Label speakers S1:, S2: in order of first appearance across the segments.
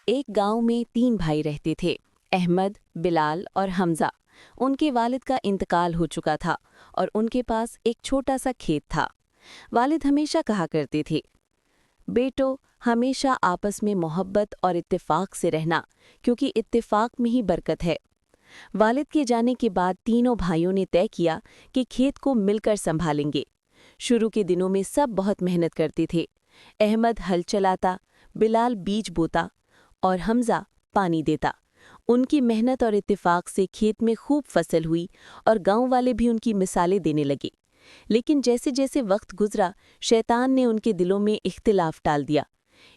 S1: एक गांव में 3 भाई रहते थे। अहमद, बिलाल और हमजा। उनके वालिद का इंतकाल हो चुका था और उनके पास एक छोटा सा खेत था। वालिद हमेशा कहा करते थे, बेटो, हमेशा आपस में मोहब्बत और इत्तेफाक से रहना, क्योंकि इत्तेफाक में ही बरकत है। वालिद के जाने के बाद तीनों भाइयों ने तय किया कि खेत को मिलकर संभालेंगे। शुरू के दिनों में सब बहुत मेहनत करते थे। अहमद हल चलाता, बिलाल बीज बोता और हमजा पानी देता। उनकी मेहनत और इत्तेफाक से खेत में खूब फसल हुई और गांव वाले भी उनकी मिसालें देने लगे। लेकिन जैसे जैसे वक्त गुजरा, शैतान ने उनके दिलों में इख्तिलाफ डाल दिया।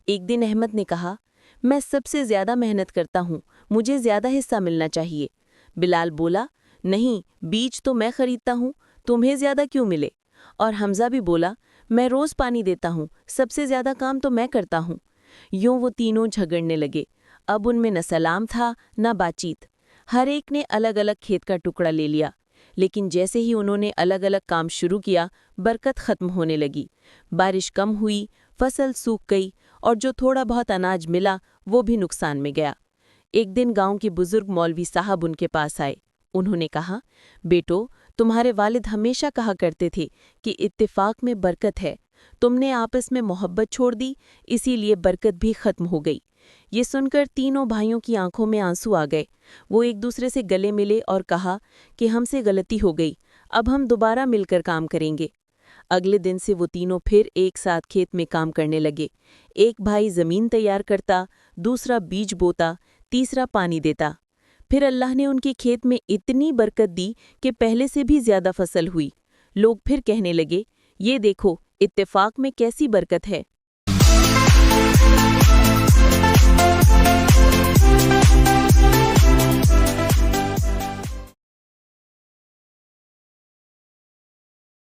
S1: एक दिन अहमद ने कहा, मैं सबसे ज्यादा मेहनत करता हूँ, मुझे ज्यादा हिस्सा मिलना चाहिए। बिलाल बोला, नहीं, बीज तो मैं खरीदता हूँ, तुम्हें ज्यादा क्यों मिले। और हमजा भी बोला, मैं रोज पानी देता हूँ, सबसे ज्यादा काम तो मैं करता हूँ। यूं वो तीनों झगड़ने लगे। अब उनमें न सलाम था न बातचीत। हर एक ने अलग अलग खेत का टुकड़ा ले लिया। लेकिन जैसे ही उन्होंने अलग अलग काम शुरू किया, बरकत खत्म होने लगी। बारिश कम हुई, फसल सूख गई और जो थोड़ा बहुत अनाज मिला वो भी नुकसान में गया। एक दिन गांव के बुजुर्ग मौलवी साहब उनके पास आए। उन्होंने कहा, बेटो, तुम्हारे वालिद हमेशा कहा करते थे कि इत्तेफाक में बरकत है। तुमने आपस में मोहब्बत छोड़ दी, इसीलिए बरकत भी खत्म हो गई। ये सुनकर तीनों भाइयों की आंखों में आंसू आ गए। वो एक दूसरे से गले मिले और कहा कि हमसे गलती हो गई, अब हम दोबारा मिलकर काम करेंगे। अगले दिन से वो तीनों फिर एक साथ खेत में काम करने लगे। एक भाई जमीन तैयार करता, दूसरा बीज बोता, तीसरा पानी देता। फिर अल्लाह ने उनके खेत में इतनी बरकत दी कि पहले से भी ज्यादा फसल हुई। लोग फिर कहने लगे, ये देखो, इत्तेफाक में कैसी बरकत है।